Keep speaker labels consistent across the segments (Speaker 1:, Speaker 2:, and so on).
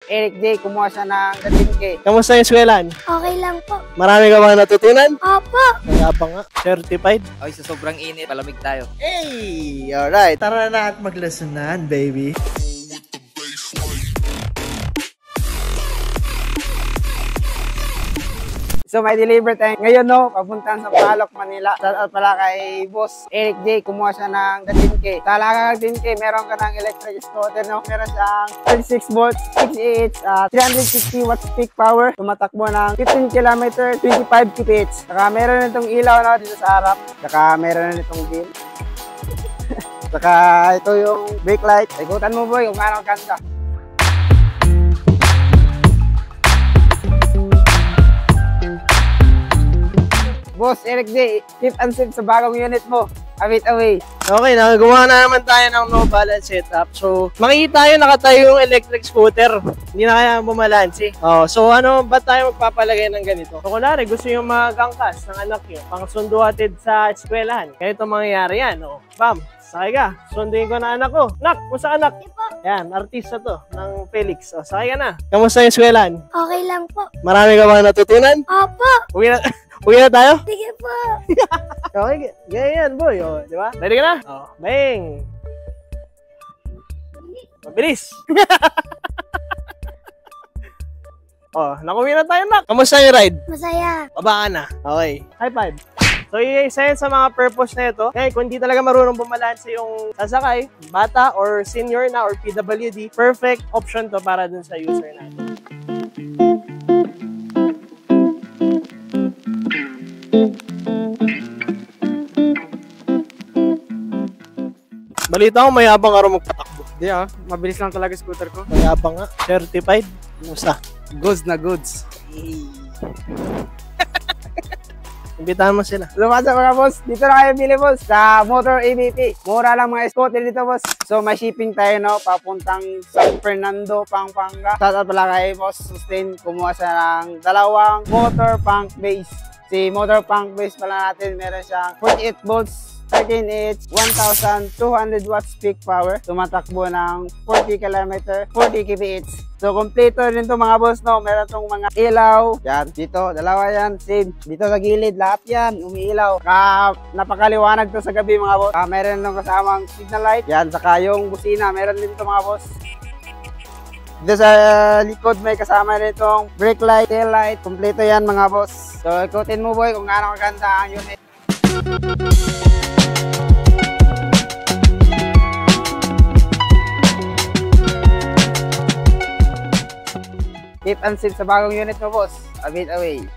Speaker 1: Eric J. Kumuha siya ng 13K.
Speaker 2: Kamusta yung eskwelahan?
Speaker 3: Okay lang po.
Speaker 2: Marami ka ba natutunan?
Speaker 3: Opo.
Speaker 2: Kaya pa nga, certified.
Speaker 4: Ay, sa sobrang init, palamig tayo.
Speaker 2: Hey! Alright.
Speaker 5: Tara na at maglasunan, baby.
Speaker 1: So may deliver tayo ngayon, no, papuntan sa Palok, Manila. Shoutout pala kay Boss Eric J. Kumuha siya ng 13K. Sa halagang 13K, meron ka ng electric scooter, no? Meron siyang 36 volts, 6 360 watts peak power. Tumatakbo ng 15 km, 25 kph. Saka meron nitong ilaw, no, dito sa harap. Saka meron nitong beam. Saka ito yung brake light. Ikutan mo, boy, kung ano ganda. Boss Eric J, tip and sip sa bagong unit mo. Awit away.
Speaker 2: Okay, nakagawa na naman tayo ng no balance setup. So, makikita tayo nakatayo yung electric scooter. Hindi na kaya bumalansi. Oh, so ano, ba't tayo magpapalagay ng ganito? So, kunwari, gusto yung magangkas ng anak nyo, pang sundo atid sa eskwelahan. Ganito mangyayari yan. Oh, bam, sakay ka. Sunduin ko na anak ko. Nak, musta anak? Yan, artista to ng Felix. O, sakay ka na. Kamusta yung eskwelahan?
Speaker 3: Okay lang po.
Speaker 2: Marami ka ba natutunan?
Speaker 3: Opo.
Speaker 2: Uwi na tayo?
Speaker 3: Sige po.
Speaker 2: Okay, ganyan boy. O, di ba? Ready ka na? O, bang! Mabilis! O, nakuwi na tayo, nak. Kamusta yung ride?
Speaker 3: Masaya.
Speaker 2: Baba ka na. Okay. High five. So, isa yan sa mga purpose na ito. Kaya kung di talaga marunong bumalanse yung sasakay, bata or senior na or PWD, perfect option to para dun sa user natin. Balita ko, mayabang ka rin magpatakbo.
Speaker 1: Di mabilis lang talaga scooter ko.
Speaker 2: Mayabang nga. Certified. Musta?
Speaker 1: Goods na goods.
Speaker 2: Imbitahan mo sila.
Speaker 1: Lumasa mga boss, dito na kayo bili boss sa Motor ABP. Mura lang mga scooter dito boss. So may shipping tayo, no, papuntang San Fernando, Pampanga. Shoutout pala kay Boss Sustain. Kumuha siya ng dalawang motor punk base. Si motor punk base pala natin, meron siyang 48 volts, 13H, 1,200 watts peak power. Tumatakbo ng 40 km, 40 kph. So, kompleto rin to mga boss, no? Meron tong mga ilaw. Yan, dito, dalawa yan, same. Dito sa gilid, lahat yan, umiilaw. Napakaliwanag to sa gabi mga boss. Meron nung kasamang signal light. Yan, saka yung busina, meron din to mga boss. Dito sa likod may kasama rin itong brake light, tail light. Kompleto yan mga boss. So, ikutin mo boy kung gaano kaganda ang unit. Tip and sip sa bagong unit mo, boss. A bit away.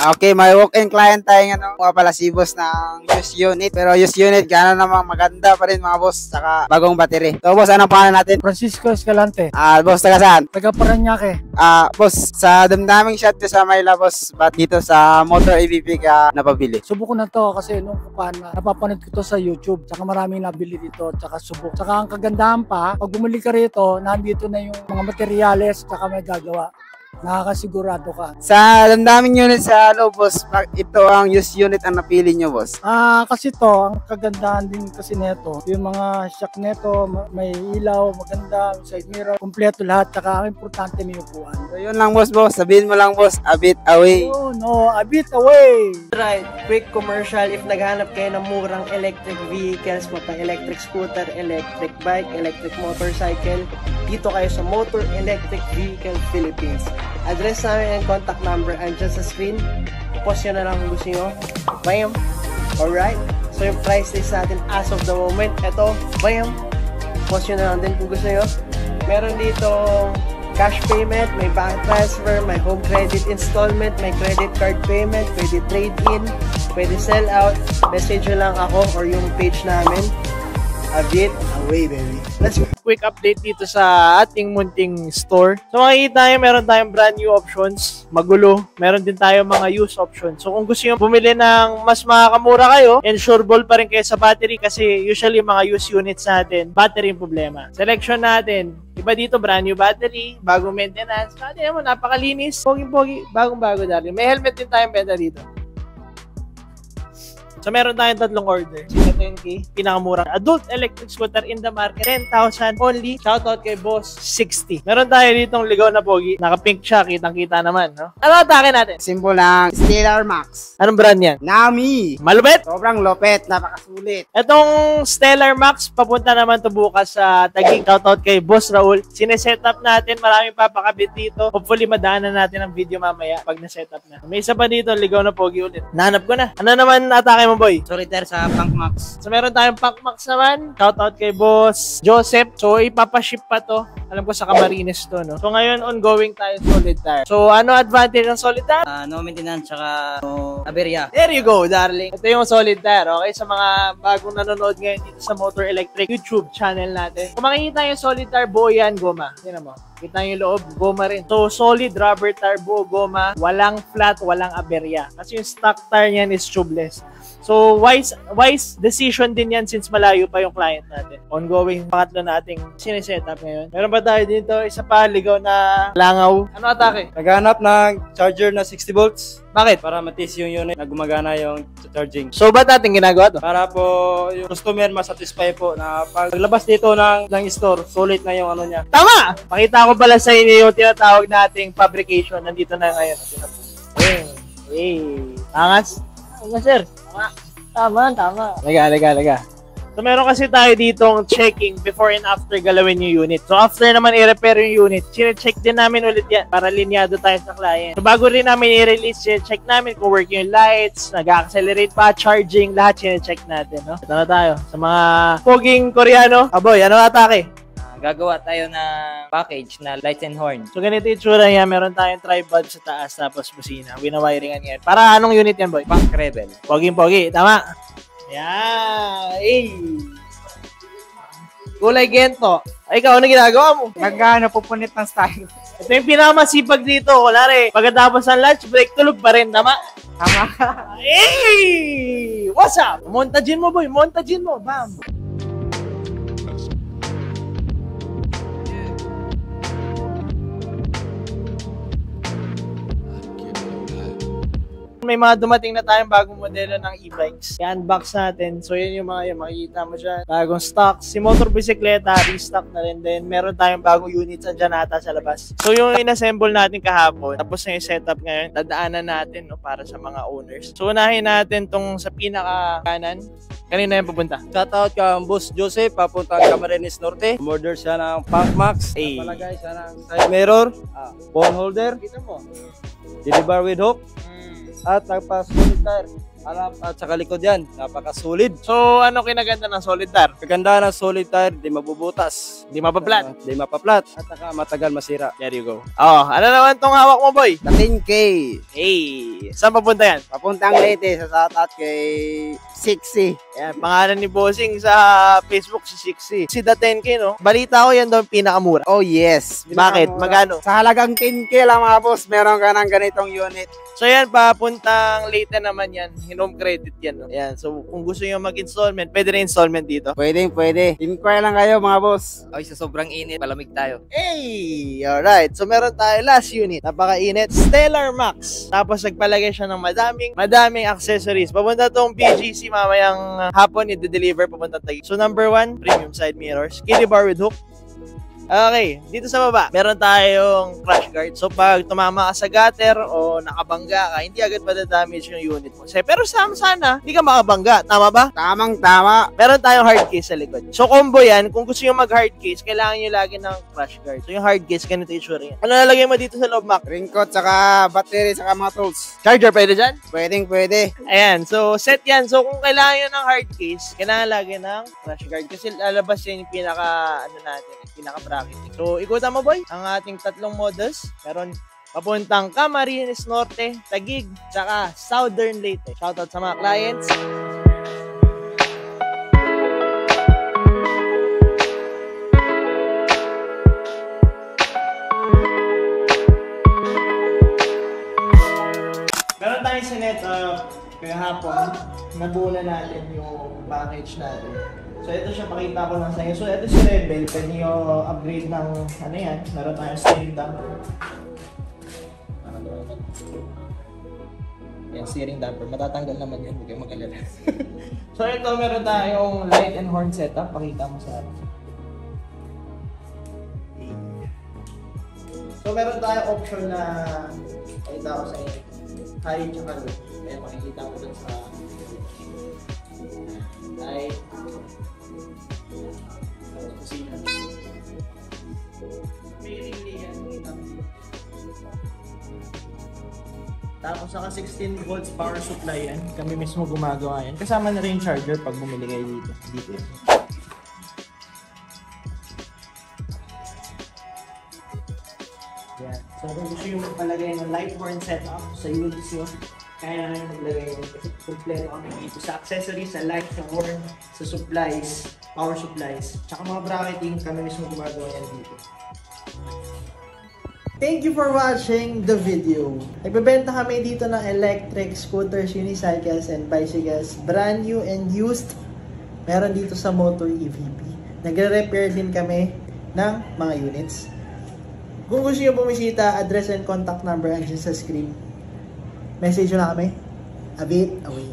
Speaker 1: Okay, may walk-in client tayo nga, mga pala si boss ng used unit. Pero used unit, gano'n namang maganda pa rin mga boss. Saka bagong battery. So boss, anong pangalan natin?
Speaker 5: Francisco Escalante.
Speaker 1: Boss, taga saan?
Speaker 5: Taga Paranaque.
Speaker 1: Boss, sa damdaming shot ko sa Mayla, boss. Ba't dito sa Motor ABP ka napabili?
Speaker 5: Subok ko na to kasi nung kupana, napapanood ko to sa YouTube. Tsaka maraming nabili dito, tsaka subok. Tsaka ang kagandahan pa, pag bumili ka rito, nandito na yung mga materyales, tsaka may gagawa. Nakakasigurado ka.
Speaker 1: Sa damdaming unit sa loob, boss, ito ang used unit ang napili nyo, boss.
Speaker 5: Kasi to, ang kagandahan din kasi neto, yung mga shock neto, may ilaw, maganda, side mirror, kompleto lahat, tsaka ang importante may upuan.
Speaker 1: So yun lang, boss. Sabihin mo lang, boss, a bit away.
Speaker 5: Oh no, a bit away!
Speaker 2: Right, quick commercial. If naghanap kayo ng murang electric vehicles, mapa-electric scooter, electric bike, electric motorcycle, dito kayo sa Motor Electric Vehicle Philippines. Address namin and contact number andyan sa screen. Post nyo na lang kung gusto nyo. Bam! Alright? So yung price list natin as of the moment, eto, bam! Post nyo na lang din kung gusto nyo. Meron dito cash payment, may bank transfer, may home credit installment, may credit card payment, pwede trade-in, pwede sell out. Message nyo lang ako or yung page namin. A bit away, baby. Let's go. Quick update dito sa ating munting store. So makikita nyo, meron tayong brand new options, magulo. Meron din tayo mga used options. So kung gusto nyo bumili ng mas makakamura kayo, ensureable pa rin kayo sa battery kasi usually mga used units natin, battery yung problema. Selection natin, iba dito, brand new battery, bagong maintenance. Natin mo, napakalinis. Pogi-pogi, bagong-bago dali. May helmet din tayong benta dito. So meron tayong tatlong order. Sina 10K, pinakamurang adult electric scooter in the market. 10,000 only. Shoutout kay Boss 60. Meron tayo ditong ligaw na pogi. Naka-pink siya, kitang-kita naman, no? Ano atake natin?
Speaker 1: Symbol ng Stellar Max.
Speaker 2: Anong brand yan?
Speaker 1: Nami.
Speaker 2: Malupit?
Speaker 1: Sobrang lupit, napakasulit.
Speaker 2: Etong Stellar Max, papunta naman to bukas sa Taguig. Shoutout kay Boss Raul. Sineset up natin, maraming papakabit dito. Hopefully, madaanan natin ang video mamaya pag na-set up na. May isa pa dito, ligaw na pogi ulit. Nahanap ko na. Ano naman atake mo, boy?
Speaker 4: Solitaire sa Punk Max.
Speaker 2: So, meron tayong Punk Max naman. Shoutout kay Boss Joseph. So, ipapaship pa to. Alam ko sa Camarines to, no? So, ngayon, ongoing tayo Solitaire. So, ano advantage ng Solitaire?
Speaker 4: No maintenance tsaka no aberya.
Speaker 2: There you go, darling. Ito yung Solitaire, okay? Sa mga bagong nanonood ngayon dito sa Motor Electric YouTube channel natin. Kung makikita yung Solitaire, buo yan, goma. Yan mo. Kita yung loob, goma rin. So, solid rubber tire, buo goma. Walang flat, walang aberya. Kasi yung stock tire niyan is tubeless. So, wise decision din yan since malayo pa yung client natin. Ongoing, pangatlo na ating sineset-up ngayon. Meron ba tayo dito? Isa pa, ligaw na langaw. Ano atake?
Speaker 3: Naghanap ng charger na 60 volts
Speaker 2: Bakit?
Speaker 3: para matis yung unit na gumagana yung charging.
Speaker 2: So, ba't natin ginagawa to?
Speaker 3: Para po yung customer masatisfy po na paglabas dito ng store, solid na yung ano niya.
Speaker 2: Tama! Pakita ko pala sa inyo yung tinatawag nating fabrication. Nandito na ngayon. Hey. Angas? Angas, sir. Tama. Laga. So, meron kasi tayo ditong checking before and after galawin yung unit. So, after naman i-repair yung unit, check din namin ulit yan para linyado tayo sa client. So, bago rin namin i-release, check namin kung work yung lights, nag-accelerate pa, charging, lahat check natin. No? Ito na tayo. Sa mga poging Koreano, aboy, ano atake?
Speaker 4: Gagawa tayo ng package na lights and horn.
Speaker 2: So, ganito yung tsura niya. Meron tayong tripod sa taas, tapos busina. Winawiringan yan. Para anong unit yan, boy?
Speaker 4: Punk Rebel.
Speaker 2: Poging-pogi. Tama. Yan. Kulay gento. Ay, ikaw, ano ginagawa mo?
Speaker 1: Nagano pupunit ng style.
Speaker 2: Ito yung pinakamasipag dito. Kunwari, pagkatapos ng lunch break, tulog pa rin. Tama?
Speaker 1: Tama.
Speaker 2: Hey! What's up? Montagin mo, boy. Montagin mo. Bam. May mga dumating na tayong bagong modelo ng e-bikes. I-unbox natin. So, yan yung mga makikita mo dyan. Bagong stock. Si motor bisikleta, restock na rin din. Meron tayong bagong units andyan ata sa labas. So, yung inassemble natin kahapon, tapos na yung setup ngayon, dadaanan natin no, para sa mga owners. So, unahin natin tong sa pinaka-kanan. Kanina yung pupunta?
Speaker 3: Shoutout ka Boss Joseph, papuntang Camarines Norte. Order siya ng Punk Max. Palagay siya ng side mirror, phone holder,
Speaker 2: Kita mo.
Speaker 3: deliver with hook, at nagpa-solid tire. Harap at saka likod yan. Napaka-solid.
Speaker 2: So, ano kinaganda ng solid tire?
Speaker 3: Kaganda ng solid tire, di mabubutas.
Speaker 2: Hindi mapaplat.
Speaker 3: Di mapaplat. At saka matagal masira.
Speaker 2: There you go. Oh, ano naman tong hawak mo, boy?
Speaker 1: 10K.
Speaker 2: Hey, saan papunta yan?
Speaker 1: Papuntang Leyte, sa shoutout kay Sixy.
Speaker 2: Yan, pangalan ni Bossing sa Facebook, si Sixy. Si The 10K, no? Balita ko yan daw pinakamura.
Speaker 1: Oh yes.
Speaker 2: Bakit? Magano?
Speaker 1: Sa halagang 10K lang mga boss, meron ka ng ganitong unit.
Speaker 2: So yan, papuntang Leyte naman yan. Home credit yan, no? Yan, so kung gusto nyo mag-installment, pwede rin installment dito.
Speaker 1: Pwede. Inquire lang kayo mga boss.
Speaker 4: Ay, sa sobrang init, palamig tayo.
Speaker 2: Hey! Alright, so meron tayo last unit. Napakainit. Stellar Max. Tapos nagpalagay siya ng madaming accessories. Papunta tong BGC mamayang hapon, i-deliver papunta tayo. So number 1, premium side mirrors. Kiddie bar with hook. Okay, dito sa baba, meron tayong crash guard. So pag tumama ka sa gutter o nakabangga ka, hindi agad madadamage yung unit mo. Pero sana, hindi ka makabangga. Tama ba?
Speaker 1: Tamang-tama.
Speaker 2: Meron tayong hard case sa likod. So combo yan, kung gusto nyo mag-hard case, kailangan nyo lagi ng crash guard. So yung hard case, ganito yung tsura yan. Ano nalagay mo dito sa loob, Mac?
Speaker 1: Raincoat, saka battery, saka mga tools.
Speaker 2: Charger, pwede dyan?
Speaker 1: Pwede.
Speaker 2: Ayan, so set yan. So kung kailangan nyo ng hard case, kailangan lagi ng crash guard. Kasi lalabas yan yung pinaka-bracket. So ikutan mo, boy, ang ating tatlong models. Meron papuntang Camarines Norte, Taguig, tsaka Southern Leyte. Shoutout sa mga clients. Meron tayong sinet kaya hapon, nabuo na natin yung package natin. So ito siya, pakita ko lang sa inyo. So ito si Rebel, pwede nyo upgrade ng ano yan, meron tayong steering dump. Yan, steering damper. Matatanggal naman yan, huwag kayong mag-alala. So ito, meron tayong light and horn setup. Pakita mo sa akin. So meron tayong option na pakita ko sa inyo. High tsaka low. Kaya makikita mo dun sa light. Kusina. May ring yan. Tapos saka 16 volts power supply yan. Kami mismo gumagawa yan. Kasama na rin yung charger pag bumili kayo dito. Dito. Yan. So kung gusto yung magpalagay ng light horn setup sa units nyo, kaya na yung maglagay yun. Kasi kompleto kami dito sa accessories, sa light, sa horn, sa supplies, power supplies, tsaka mga bracketing, kami mismo gumagawa yan dito. Thank you for watching the video. Nagbebenta kami dito ng electric scooters, unicycles, and bicycles. Brand new and used. Meron dito sa Motor EVP. Nagre-repair din kami ng mga units. Kung gusto nyo bumisita, address and contact number andyan sa screen. Message nyo na kami. A bit away.